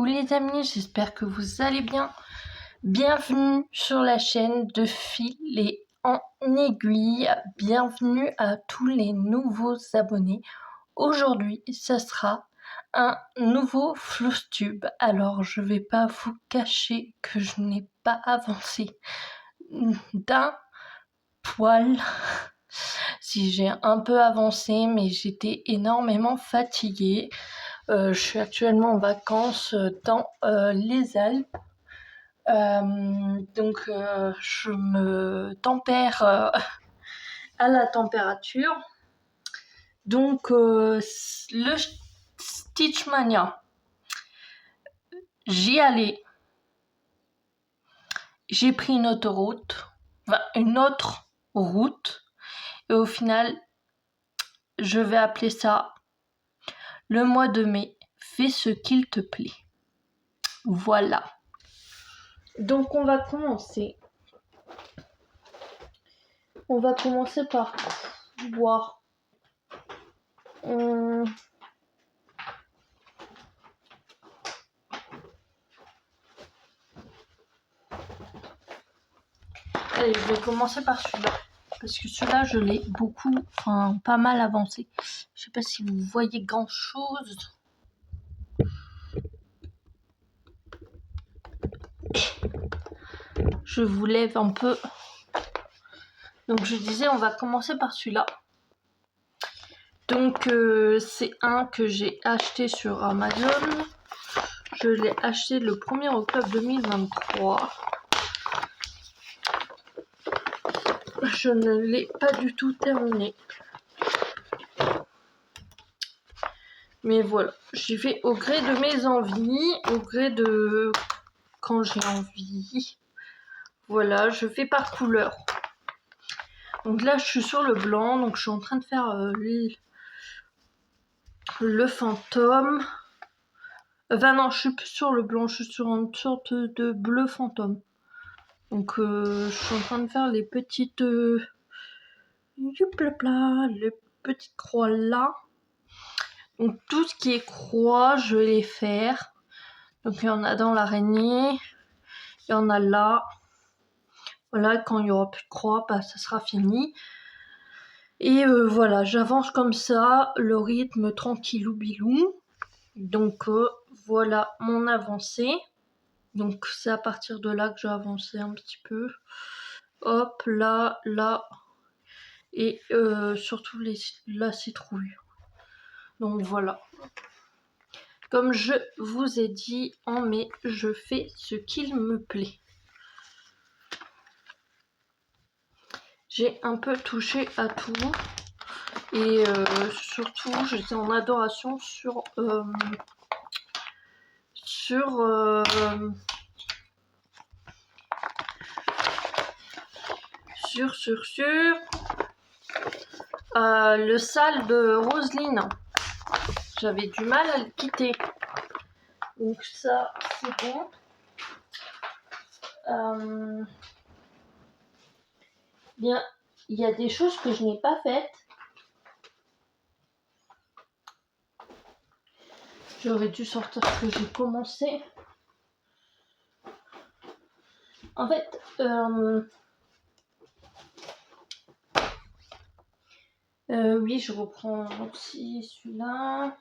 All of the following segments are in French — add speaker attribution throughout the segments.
Speaker 1: les amis, j'espère que vous allez bien. Bienvenue sur la chaîne de Fil et en aiguille. Bienvenue à tous les nouveaux abonnés. Aujourd'hui, ce sera un nouveau Floostube. Alors, je vais pas vous cacher que je n'ai pas avancé d'un poil. Si j'ai un peu avancé, mais j'étais énormément fatiguée. Je suis actuellement en vacances dans les Alpes. Donc je me tempère à la température. Donc le Stitchmania, j'y allais. J'ai pris une autoroute, enfin une autre route. Et au final, je vais appeler ça le mois de mai. Fais ce qu'il te plaît. Voilà. Donc on va commencer. On va commencer par voir. Allez, je vais commencer par celui-là. Parce que celui-là, je l'ai beaucoup, enfin pas mal avancé. Je sais pas si vous voyez grand chose. Je vous lève un peu. Donc je disais, on va commencer par celui-là. Donc c'est un que j'ai acheté sur Amazon. Je l'ai acheté le 1er octobre 2023. Je ne l'ai pas du tout terminé. Mais voilà, j'y vais au gré de mes envies, au gré de quand j'ai envie. Voilà, je fais par couleur. Donc là, je suis sur le blanc, donc je suis en train de faire le fantôme. Enfin non, je suis plus sur le blanc, je suis sur une sorte de bleu fantôme. Donc je suis en train de faire les petites les petites croix là. Donc tout ce qui est croix, je vais les faire. Donc il y en a dans l'araignée, il y en a là. Voilà, quand il n'y aura plus de croix, bah, ça sera fini. Et voilà, j'avance comme ça, le rythme tranquillou bilou. Donc voilà mon avancée. Donc c'est à partir de là que j'ai avancé un petit peu. Hop, là, là. Et surtout la citrouille. Donc voilà. Comme je vous ai dit en mai, je fais ce qu'il me plaît. J'ai un peu touché à tout. Et surtout, j'étais en adoration sur le sale de Roselyne. J'avais du mal à le quitter. Donc ça, c'est bon. Bien, il y a des choses que je n'ai pas faites. J'aurais dû sortir ce que j'ai commencé. En fait, oui, je reprends aussi celui-là.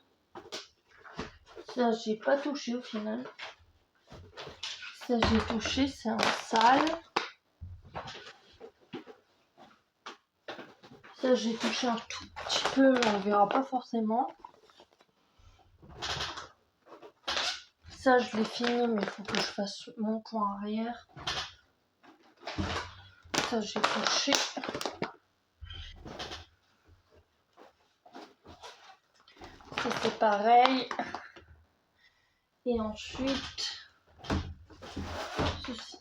Speaker 1: Ça, j'ai pas touché au final. Ça, j'ai touché, c'est un sale. Ça, j'ai touché un tout petit peu, mais on verra pas forcément. Ça, je l'ai fini, mais il faut que je fasse mon point arrière. Ça, j'ai touché. Ça, c'est pareil. Et ensuite, ceci.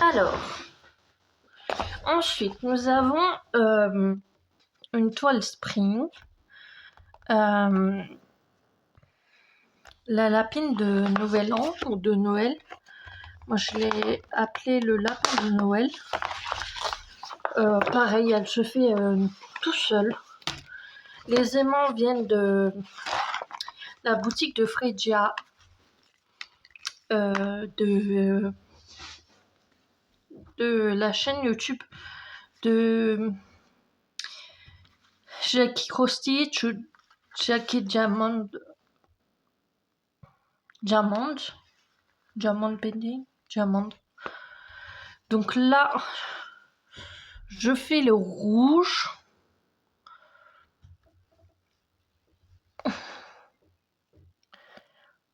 Speaker 1: Alors, ensuite, nous avons une toile spring. La lapine de Nouvel An ou de Noël. Moi, je l'ai appelée le lapin de Noël. Pareil, elle se fait tout seule. Les aimants viennent la boutique de Fregia, de la chaîne YouTube de Jackie Cross-Stitch, Jackie Diamond Pending, Diamond. Donc là, je fais le rouge.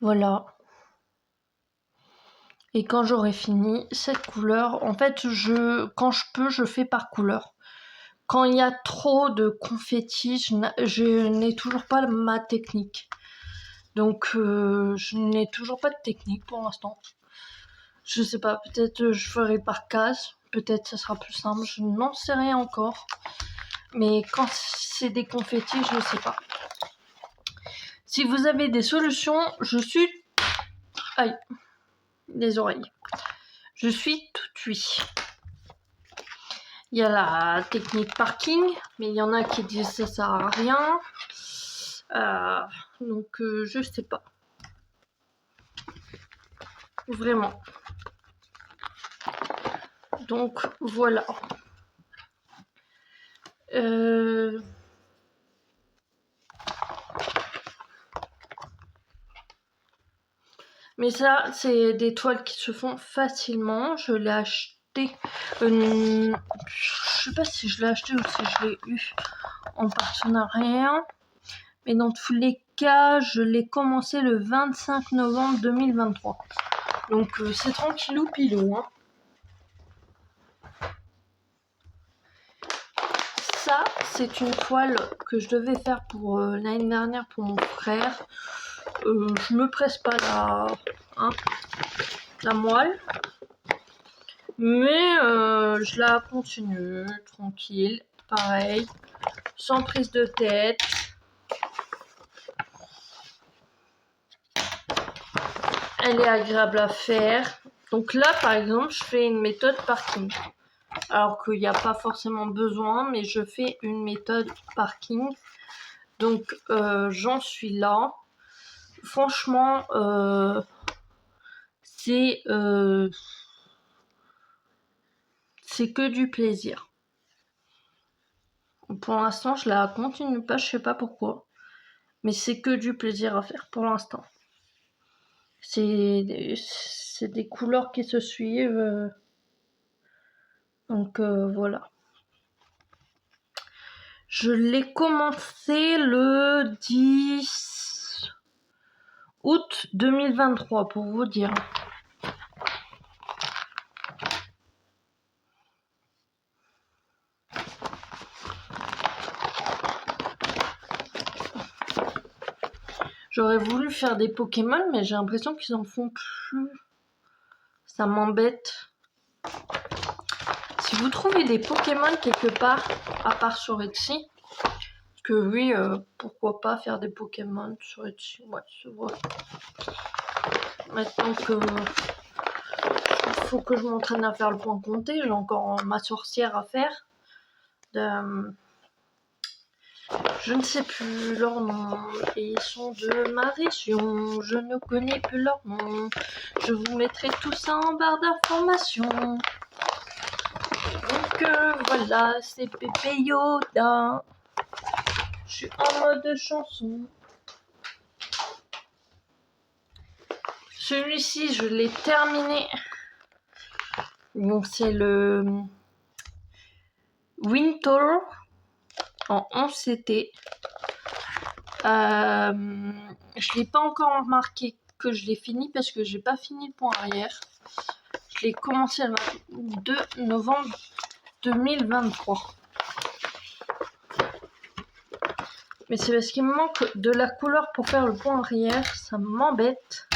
Speaker 1: Voilà. Et quand j'aurai fini cette couleur, en fait, quand je peux, je fais par couleur. Quand il y a trop de confettis, je n'ai toujours pas ma technique. Donc, je n'ai toujours pas de technique pour l'instant. Je sais pas, peut-être je ferai par case. Peut-être ça sera plus simple. Je n'en sais rien encore. Mais quand c'est des confettis, je ne sais pas. Si vous avez des solutions, je suis... Aïe, les oreilles. Je suis tout oui. Il y a la technique parking, mais il y en a qui disent que ça sert à rien. Donc, je sais pas. Vraiment. Donc, voilà. Mais ça, c'est des toiles qui se font facilement. Je l'ai acheté. Je sais pas si je l'ai acheté ou si je l'ai eu en partenariat. Mais dans tous les cas, je l'ai commencé le 25 novembre 2023. Donc c'est tranquillou pilou. Hein. Ça, c'est une toile que je devais faire pour l'année dernière pour mon frère. Je me presse pas la moelle. Mais je la continue, tranquille, pareil, sans prise de tête. Elle est agréable à faire. Donc là, par exemple, je fais une méthode parking. Alors qu'il n'y a pas forcément besoin, mais je fais une méthode parking. Donc j'en suis là. Franchement, c'est que du plaisir. Pour l'instant, je la continue pas, je sais pas pourquoi. Mais c'est que du plaisir à faire pour l'instant. C'est des couleurs qui se suivent. Donc voilà. Je l'ai commencé le 10 août 2023 pour vous dire. J'aurais voulu faire des Pokémon, mais j'ai l'impression qu'ils en font plus. Ça m'embête. Si vous trouvez des Pokémon quelque part, à part sur Etsy, parce que oui, pourquoi pas faire des Pokémon sur Etsy. Ouais, c'est vrai. Maintenant que il faut que je m'entraîne à faire le point compté, j'ai encore ma sorcière à faire. Je ne sais plus leur nom. Et ils sont de ma région. Je ne connais plus leur nom. Je vous mettrai tout ça en barre d'informations. Donc voilà, c'est Pépé Yoda. Je suis en mode chanson. Celui-ci, je l'ai terminé. Donc c'est le Winter en 11 CT. Je l'ai pas encore remarqué que je l'ai fini parce que j'ai pas fini le point arrière. Je l'ai commencé le 2 novembre 2023. Mais c'est parce qu'il me manque de la couleur pour faire le point arrière. Ça m'embête.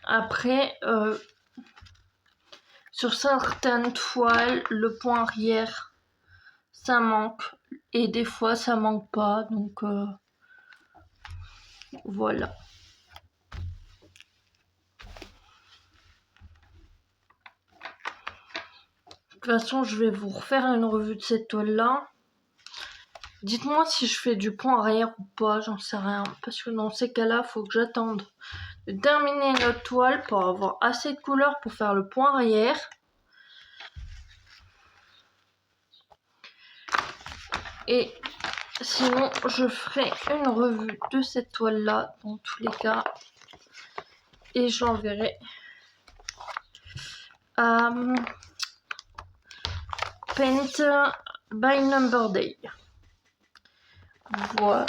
Speaker 1: Après, sur certaines toiles, le point arrière, ça manque. Et des fois, ça manque pas. Donc, voilà. toute façon, je vais vous refaire une revue de cette toile-là. Dites-moi si je fais du point arrière ou pas, j'en sais rien. Parce que dans ces cas-là, il faut que j'attende de terminer notre toile pour avoir assez de couleur pour faire le point arrière. Et sinon, je ferai une revue de cette toile-là, dans tous les cas. Et je l'enverrai à Paint by Number Day. Voilà.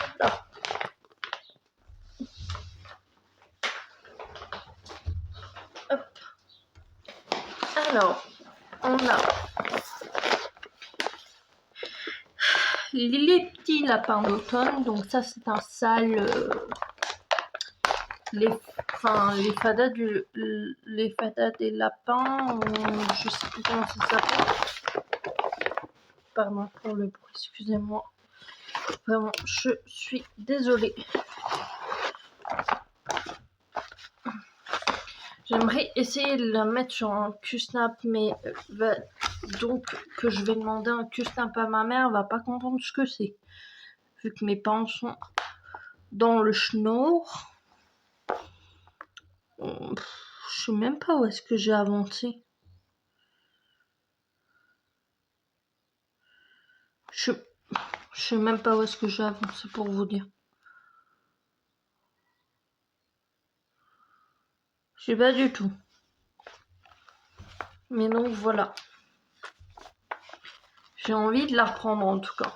Speaker 1: Hop. Alors, on a les petits lapins d'automne. Donc ça, c'est un sale... les fadas des lapins, je sais plus comment ça s'appelle. Pardon pour le bruit, excusez-moi. Vraiment, je suis désolée. J'aimerais essayer de la mettre sur un Q-Snap, mais donc que je vais demander un Q-Snap à ma mère, elle va pas comprendre ce que c'est. Vu que mes parents sont dans le schnorr. Je sais même pas où est-ce que j'ai avancé. Je sais même pas où est-ce que j'ai avancé pour vous dire. Je sais pas du tout. Mais donc voilà. J'ai envie de la reprendre en tout cas.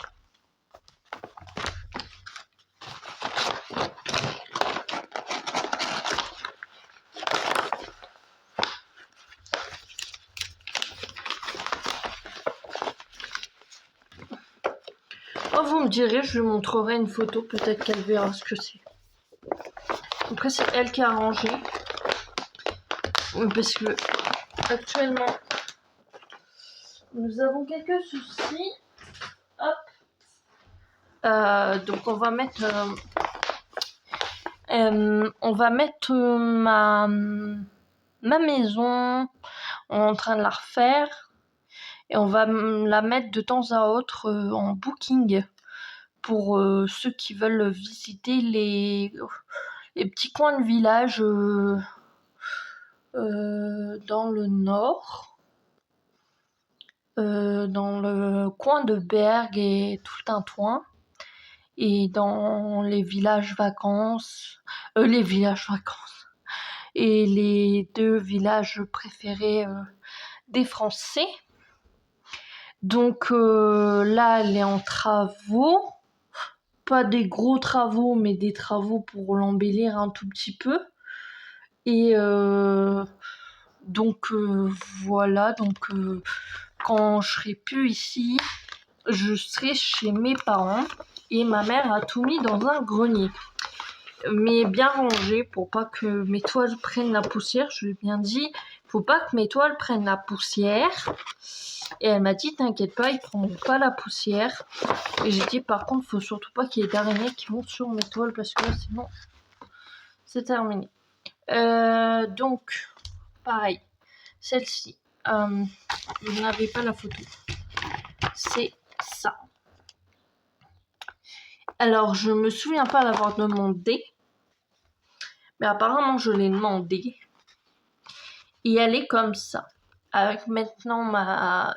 Speaker 1: Oh, vous me direz, je lui montrerai une photo, peut-être qu'elle verra ce que c'est. Après, c'est elle qui a rangé. Parce que actuellement, nous avons quelques soucis. Hop. Donc on va mettre ma maison. On est en train de la refaire et on va la mettre de temps à autre en booking pour ceux qui veulent visiter les petits coins de village dans le nord, dans le coin de Berg et tout le tintouin. Et dans les villages vacances, et les 2 villages préférés des Français. Donc là, elle est en travaux, pas des gros travaux, mais des travaux pour l'embellir un tout petit peu. Et donc voilà, donc quand je serai plus ici, je serai chez mes parents. Et ma mère a tout mis dans un grenier. Mais bien rangé pour pas que mes toiles prennent la poussière. Je lui ai bien dit, faut pas que mes toiles prennent la poussière. Et elle m'a dit, t'inquiète pas, ils prendront pas la poussière. Et j'ai dit, par contre, faut surtout pas qu'il y ait d'araignées qui montent sur mes toiles parce que là, sinon, c'est terminé. Donc, pareil, celle-ci, vous n'avez pas la photo. C'est ça. Alors, je me souviens pas l'avoir demandé, mais apparemment, je l'ai demandé. Et elle est comme ça. Avec maintenant ma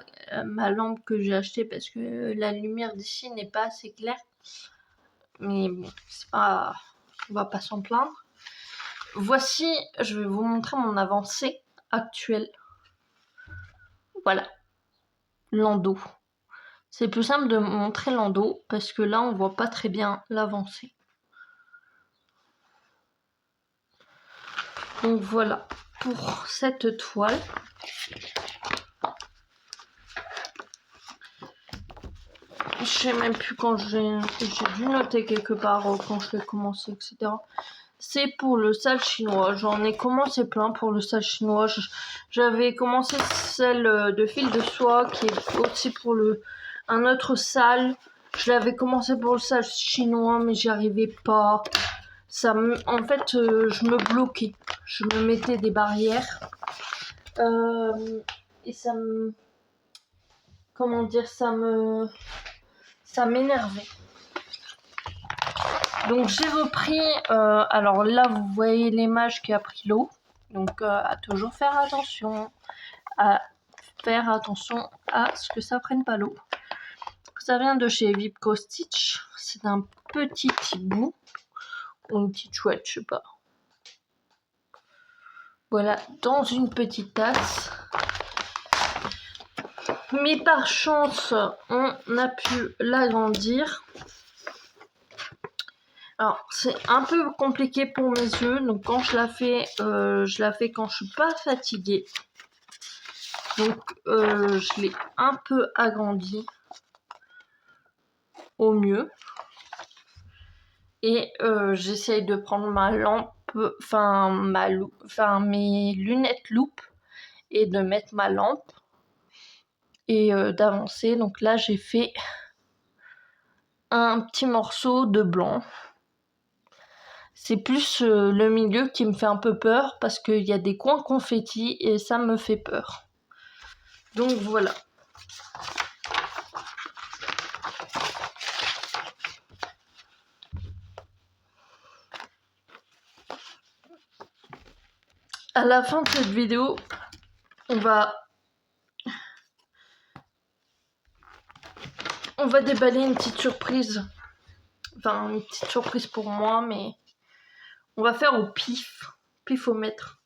Speaker 1: lampe que j'ai achetée parce que la lumière d'ici n'est pas assez claire. Mais bon, c'est pas... on va pas s'en plaindre. Voici, je vais vous montrer mon avancée actuelle. Voilà. L'endos. C'est plus simple de montrer l'endos parce que là, on voit pas très bien l'avancée. Donc voilà pour cette toile. Je sais même plus quand j'ai dû noter quelque part quand je vais commencer, etc. C'est pour le sale chinois. J'en ai commencé plein pour le sale chinois. J'avais commencé celle de fil de soie qui est aussi pour un autre sale. Je l'avais commencé pour le sale chinois mais j'y arrivais pas. En fait, je me bloquais. Je me mettais des barrières. Et ça me... comment dire, ça m'énervait. Donc j'ai repris, alors là vous voyez l'image qui a pris l'eau, donc à toujours faire attention, à ce que ça prenne pas l'eau. Ça vient de chez Vipco Stitch, c'est un petit hibou, ou une petite chouette, je sais pas. Voilà, dans une petite tasse. Mais par chance, on a pu l'agrandir. Alors, c'est un peu compliqué pour mes yeux, donc quand je la fais quand je suis pas fatiguée. Donc, je l'ai un peu agrandi au mieux. Et j'essaye de prendre ma lampe, mes lunettes loupe et de mettre ma lampe et d'avancer. Donc là, j'ai fait un petit morceau de blanc. C'est plus le milieu qui me fait un peu peur parce qu'il y a des coins confettis et ça me fait peur. Donc voilà. À la fin de cette vidéo, on va déballer une petite surprise. Enfin, une petite surprise pour moi, mais on va faire au pifomètre.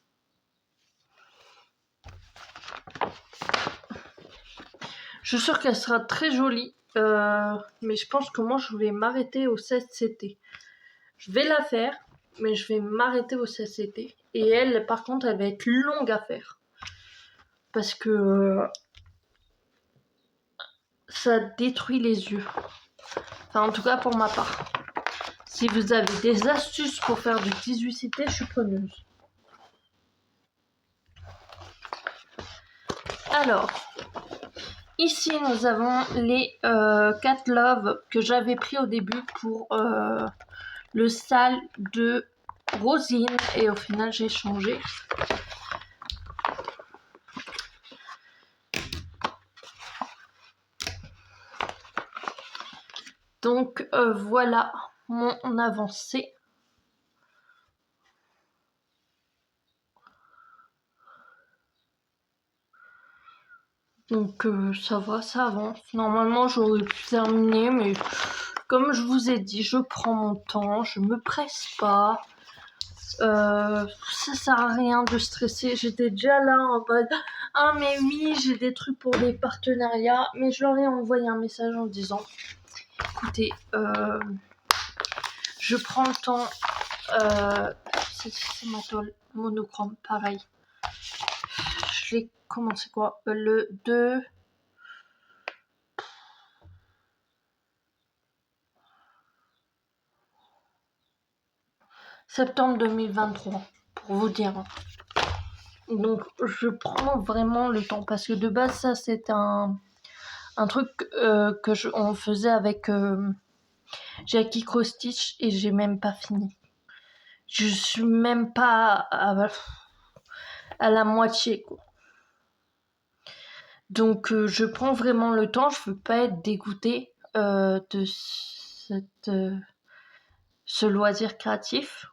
Speaker 1: Je suis sûre qu'elle sera très jolie, mais je pense que moi je vais m'arrêter au 16 CT. Je vais la faire, mais je vais m'arrêter au 16 CT. Et elle, par contre, elle va être longue à faire. Parce que ça détruit les yeux. Enfin, en tout cas pour ma part. Si vous avez des astuces pour faire du 18 CT, je suis preneuse. Alors, ici nous avons les Cat Love que j'avais pris au début pour le sale de Rosine et au final j'ai changé. Donc voilà mon avancée. Donc ça va, ça avance. Normalement j'aurais pu terminer, mais comme je vous ai dit, je prends mon temps, je me presse pas. Ça sert à rien de stresser. J'étais déjà là en mode ah mais oui, j'ai des trucs pour des partenariats, mais je leur ai envoyé un message en disant écoutez, je prends le temps. C'est ma toile monochrome, pareil. Je l'ai commencé quoi le 2 septembre 2023, pour vous dire. Donc je prends vraiment le temps parce que de base ça c'est un truc on faisait avec Jackie Cross-Stitch et j'ai même pas fini. Je suis même pas à la moitié quoi. Donc je prends vraiment le temps, je veux pas être dégoûtée de ce loisir créatif.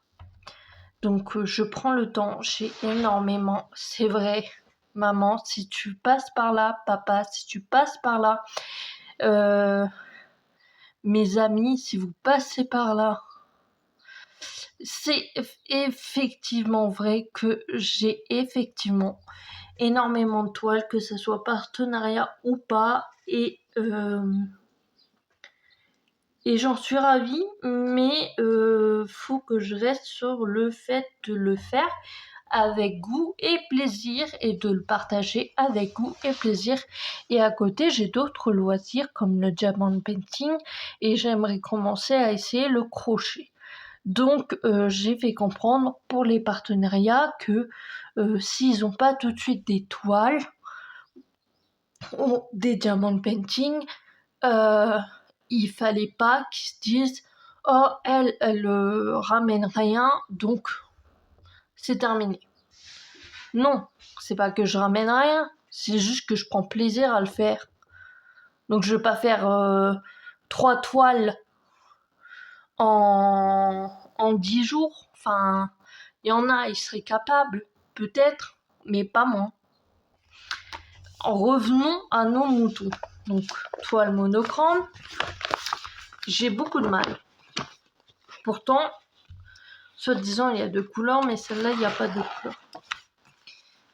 Speaker 1: Donc je prends le temps, j'ai énormément, c'est vrai, maman, si tu passes par là, papa, si tu passes par là, mes amis, si vous passez par là, c'est effectivement vrai que j'ai effectivement énormément de toiles, que ce soit partenariat ou pas, et j'en suis ravie, mais faut que je reste sur le fait de le faire avec goût et plaisir et de le partager avec goût et plaisir. Et à côté, j'ai d'autres loisirs comme le diamond painting et j'aimerais commencer à essayer le crochet. Donc j'ai fait comprendre pour les partenariats que s'ils n'ont pas tout de suite des toiles ou des diamond painting, il fallait pas qu'ils se disent oh elle ramène rien donc c'est terminé. Non, c'est pas que je ramène rien, c'est juste que je prends plaisir à le faire. Donc je vais pas faire 3 toiles en 10 jours. Enfin, il y en a, ils seraient capables, peut-être, mais pas moi. Revenons à nos moutons. Donc, toile monochrome. J'ai beaucoup de mal. Pourtant, soi-disant, il y a 2 couleurs, mais celle-là, il n'y a pas de couleur.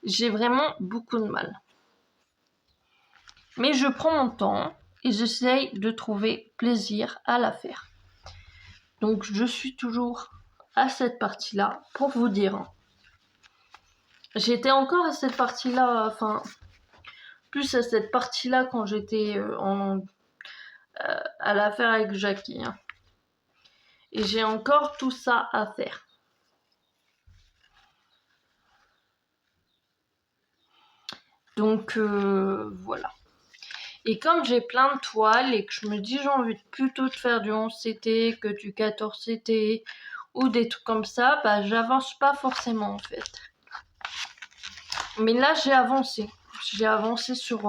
Speaker 1: J'ai vraiment beaucoup de mal. Mais je prends mon temps et j'essaye de trouver plaisir à la faire. Donc, je suis toujours à cette partie-là pour vous dire. J'étais encore à cette partie-là, enfin, plus à cette partie-là quand j'étais à la faire avec Jackie. Hein. Et j'ai encore tout ça à faire. Donc voilà. Et comme j'ai plein de toiles et que je me dis j'ai envie plutôt de faire du 11CT que du 14CT ou des trucs comme ça, bah j'avance pas forcément en fait. Mais là j'ai avancé. J'ai avancé sur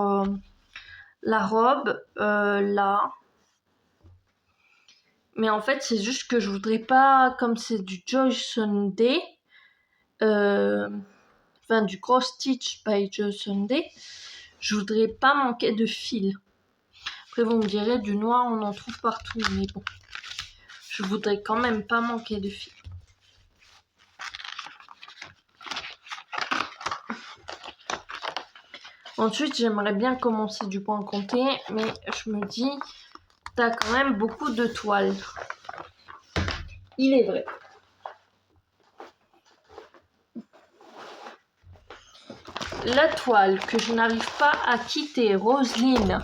Speaker 1: la robe, là. Mais en fait c'est juste que je voudrais pas, comme c'est du Joy Sunday, enfin du cross stitch by Joy Sunday, je voudrais pas manquer de fil. Après vous me direz, du noir on en trouve partout, mais bon. Je voudrais quand même pas manquer de fil. Ensuite, j'aimerais bien commencer du point compté, mais je me dis, t'as quand même beaucoup de toiles. Il est vrai. La toile que je n'arrive pas à quitter, Roselyne.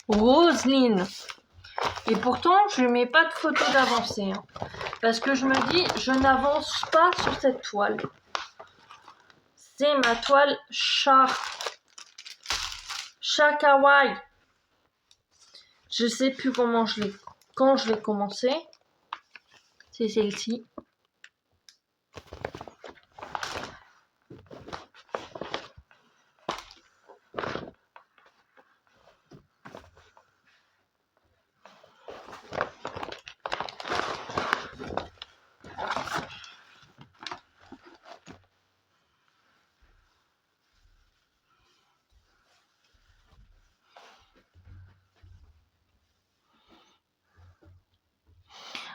Speaker 1: Roselyne. Et pourtant, je ne mets pas de photo d'avancée. Hein, parce que je me dis, je n'avance pas sur cette toile. C'est ma toile chat. Chat kawaii. Je sais plus comment quand je l'ai commencé. C'est celle-ci.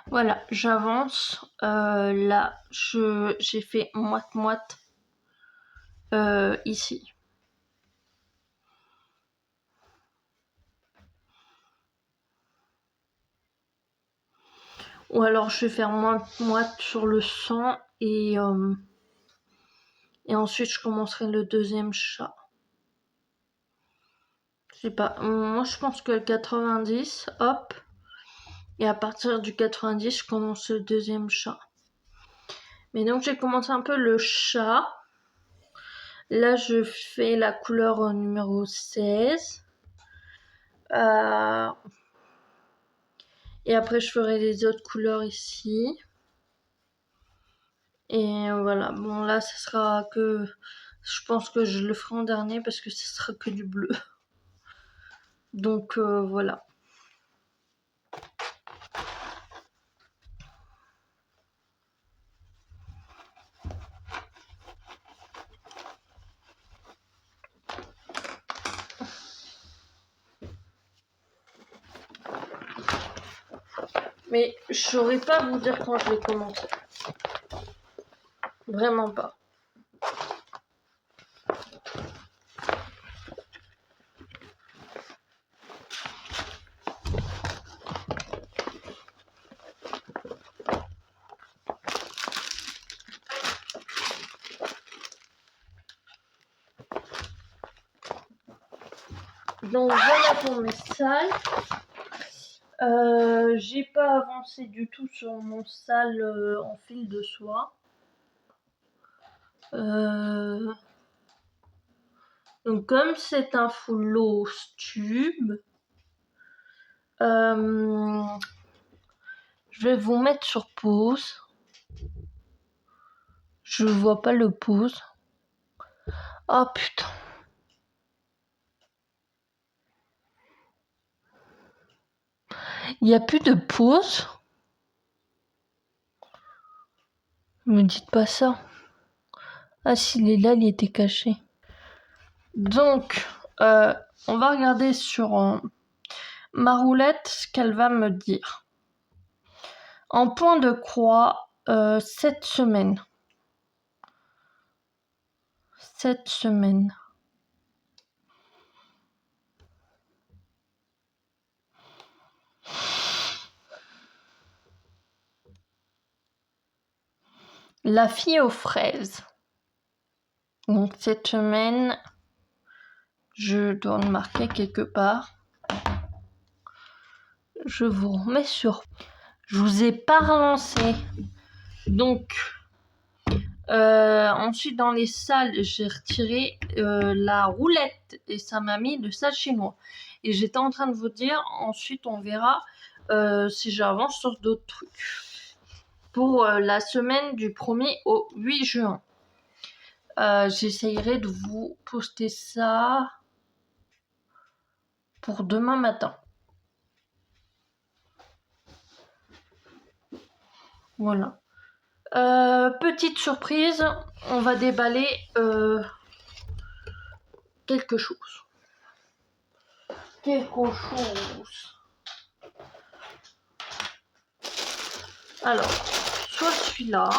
Speaker 1: Voilà, j'avance. Là, j'ai fait moite-moite ici. Ou alors je vais faire moite-moite sur le sang et ensuite je commencerai le deuxième chat. Je sais pas, moi je pense que le 90, hop. Et à partir du 90, je commence le deuxième chat. Mais donc j'ai commencé un peu le chat. Là je fais la couleur numéro 16. Et après je ferai les autres couleurs ici. Et voilà, bon là ça sera que... Je pense que je le ferai en dernier parce que ce sera que du bleu. Donc voilà. Mais je saurais pas vous dire quand je l'ai commencé. Vraiment pas. Donc voilà pour mes salles. J'ai pas avancé du tout sur mon salle en fil de soie. Donc comme c'est un full loose tube, je vais vous mettre sur pause. Je vois pas le pause. Oh putain. Il n'y a plus de pause. Me dites pas ça. Ah, s'il est là, il était caché. Donc, on va regarder sur ma roulette ce qu'elle va me dire. En point de croix, 7 semaines. 7 semaines. La fille aux fraises. Donc, 7 semaines. Je dois le marquer quelque part. Je vous remets sur... Je vous ai pas relancé. Donc, ensuite dans les salles, j'ai retiré la roulette et ça m'a mis le sale chinois. Et j'étais en train de vous dire, ensuite on verra si j'avance sur d'autres trucs. Pour la semaine du 1er au 8 juin. J'essayerai de vous poster ça pour demain matin. Voilà. Petite surprise, on va déballer quelque chose. Alors, soit celui-là,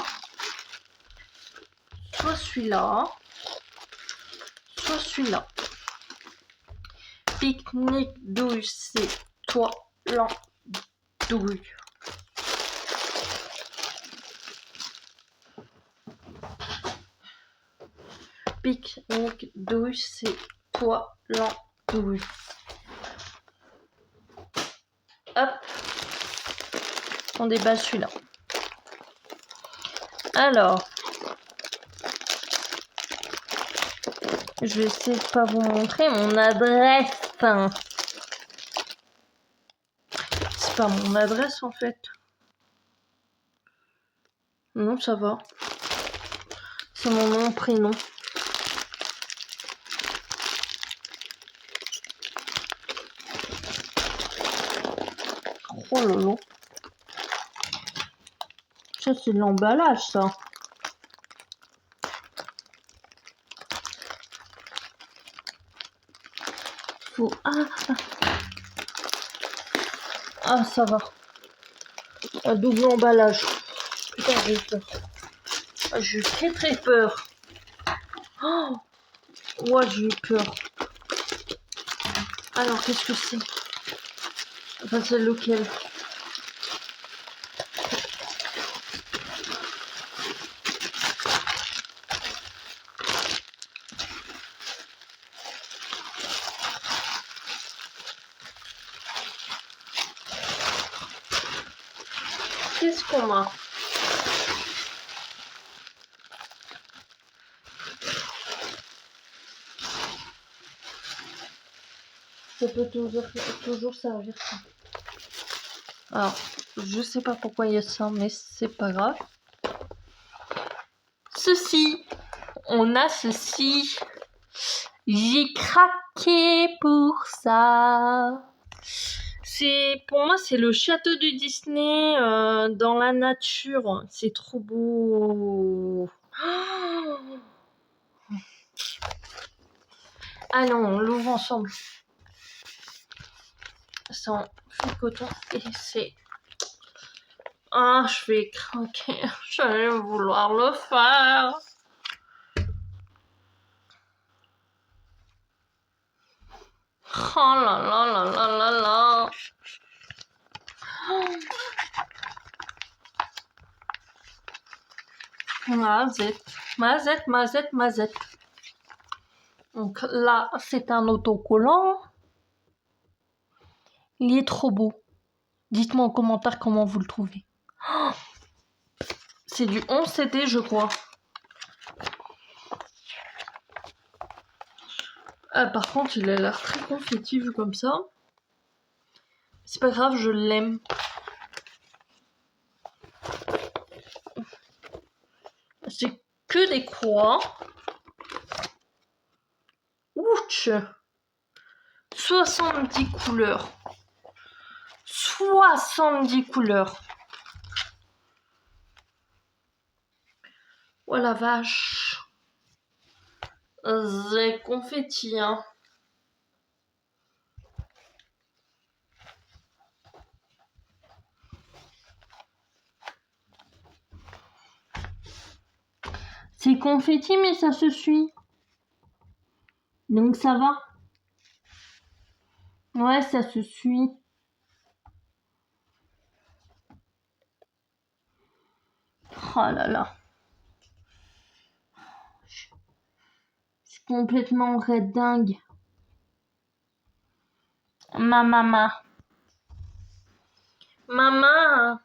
Speaker 1: soit celui-là, soit celui-là. Pique-nique douille, c'est toi l'andouille. Pique-nique douille, c'est toi l'andouille. Hop, on déballe celui-là. Alors, je vais essayer de pas vous montrer mon adresse. C'est pas mon adresse en fait. Non, ça va. C'est mon nom, prénom. Oh lolo. Ça, c'est de l'emballage, ça. Faut... Ah, ça va. Un double emballage. Putain, j'ai peur. Ah, j'ai eu très très peur. Oh, ouais, j'ai eu peur. Alors, qu'est-ce que c'est? Enfin, c'est lequel? Qu'est-ce qu'on a? Ça peut toujours servir ça. Alors, je sais pas pourquoi il y a ça, mais c'est pas grave. Ceci, on a ceci. J'ai craqué pour ça. Pour moi, c'est le château du Disney dans la nature. C'est trop beau. Oh, allez, on l'ouvre ensemble. C'est en fil coton et c'est... Ah, je vais craquer. J'allais vouloir le faire. Oh là là là là là là. Mazette. Donc là, c'est un autocollant. Il est trop beau. Dites-moi en commentaire comment vous le trouvez. Oh, c'est du 11 CD, je crois. Ah, par contre, il a l'air très confetti vu comme ça. C'est pas grave, je l'aime. C'est que des croix. Ouch! 70 couleurs. 70 couleurs. Oh la vache. C'est confetti, hein. C'est confetti, mais ça se suit. Donc ça va. Ouais, ça se suit. Oh là là. Je suis complètement red dingue. Ma maman. Maman.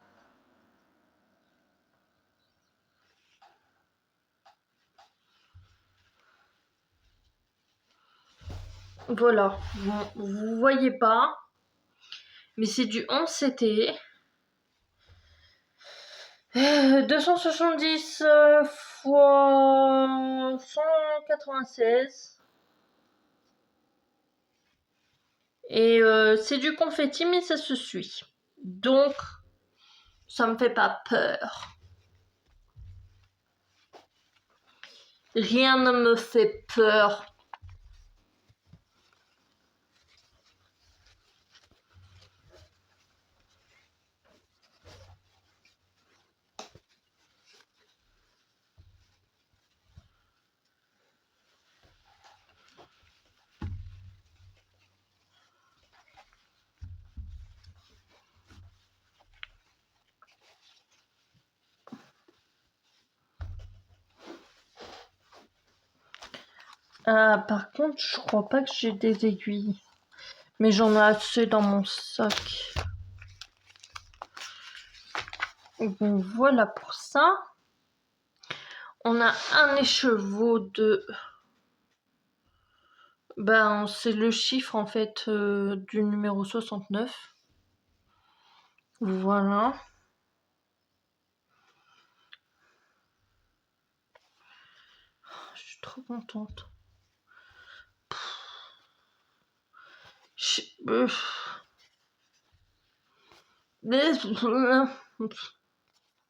Speaker 1: Voilà. Vous voyez pas. Mais c'est du 11 CT. 270 fois 196. Et c'est du confetti, mais ça se suit. Donc, ça me fait pas peur. Rien ne me fait peur. Par contre, je crois pas que j'ai des aiguilles. Mais j'en ai assez dans mon sac. Donc voilà pour ça. On a un écheveau de... Ben, c'est le chiffre en fait du numéro 69. Voilà. Je suis trop contente.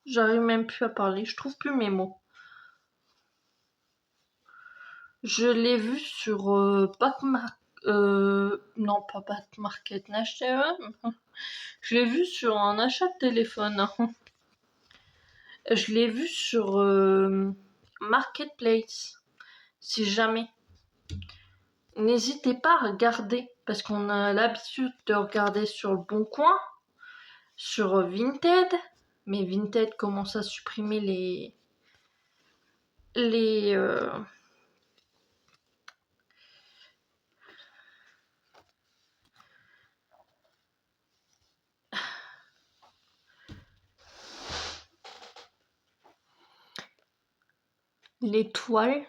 Speaker 1: J'arrive même plus à parler, je trouve plus mes mots. Je l'ai vu sur non pas Backmarket, je l'ai vu sur un achat de téléphone. Je l'ai vu sur Marketplace. Si jamais. N'hésitez pas à regarder, parce qu'on a l'habitude de regarder sur le Bon Coin, sur Vinted, mais Vinted commence à supprimer les toiles.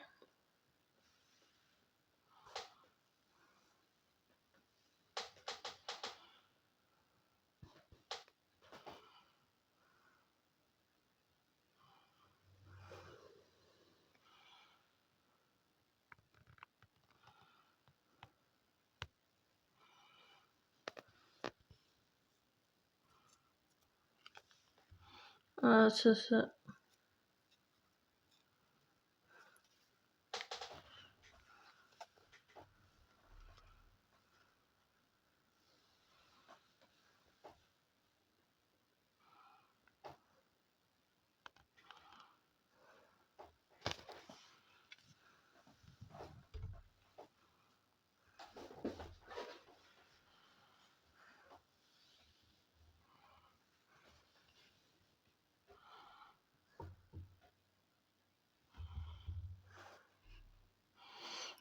Speaker 1: Ça.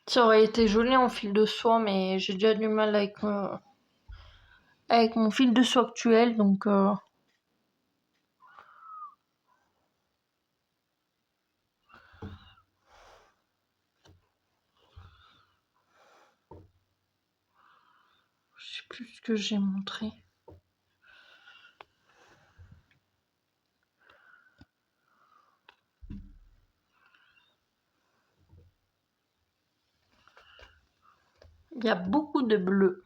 Speaker 1: Ça aurait été joli en fil de soie, mais j'ai déjà du mal avec mon fil de soie actuel, donc je sais plus ce que j'ai montré. Il y a beaucoup de bleu.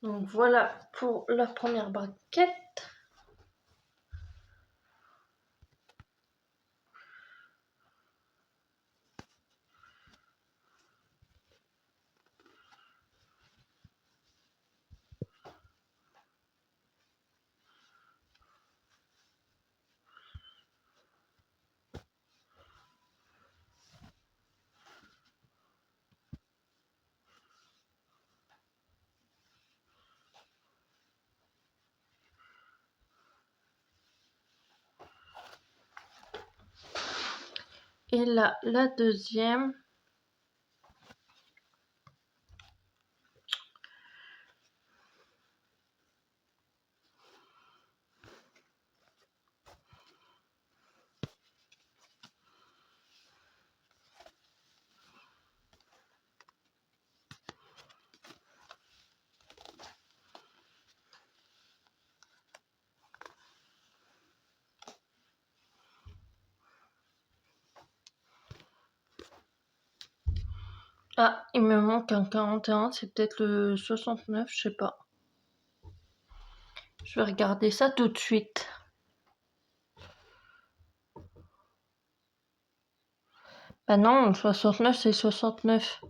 Speaker 1: Donc voilà pour la première braquette. Et là, la deuxième. Ah, il me manque un 41, c'est peut-être le 69, je sais pas. Je vais regarder ça tout de suite. Bah non, le 69 c'est 69.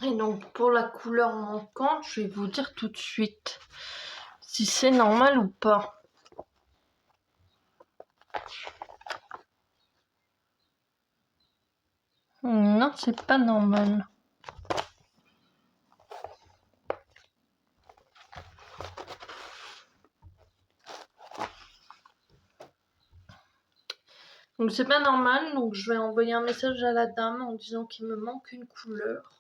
Speaker 1: Et donc pour la couleur manquante, je vais vous dire tout de suite si c'est normal ou pas. Non, c'est pas normal. Donc c'est pas normal, donc je vais envoyer un message à la dame en disant qu'il me manque une couleur.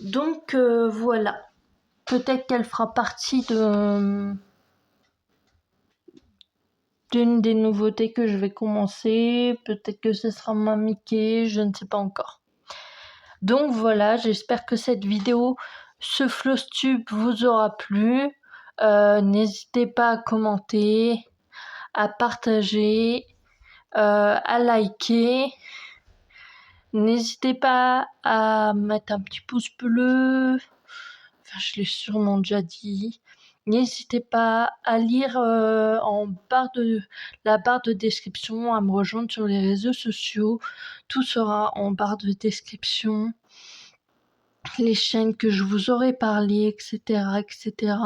Speaker 1: Donc voilà. Peut-être qu'elle fera partie d'une des nouveautés que je vais commencer. Peut-être que ce sera ma Mickey, je ne sais pas encore. Donc voilà, j'espère que cette vidéo, ce Flosstube vous aura plu. N'hésitez pas à commenter, à partager, à liker. N'hésitez pas à mettre un petit pouce bleu. Enfin, je l'ai sûrement déjà dit. N'hésitez pas à lire en la barre de description, à me rejoindre sur les réseaux sociaux. Tout sera en barre de description. Les chaînes que je vous aurais parlé, etc., etc.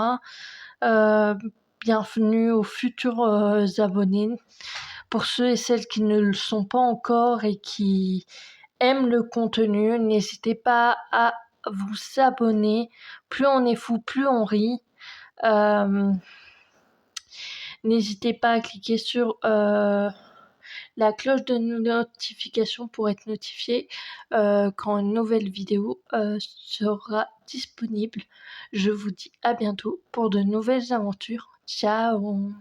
Speaker 1: Bienvenue aux futurs abonnés. Pour ceux et celles qui ne le sont pas encore et qui aiment le contenu, n'hésitez pas à vous abonner. Plus on est fou, plus on rit. N'hésitez pas à cliquer sur la cloche de notification pour être notifié quand une nouvelle vidéo sera disponible. Je vous dis à bientôt pour de nouvelles aventures. Ciao!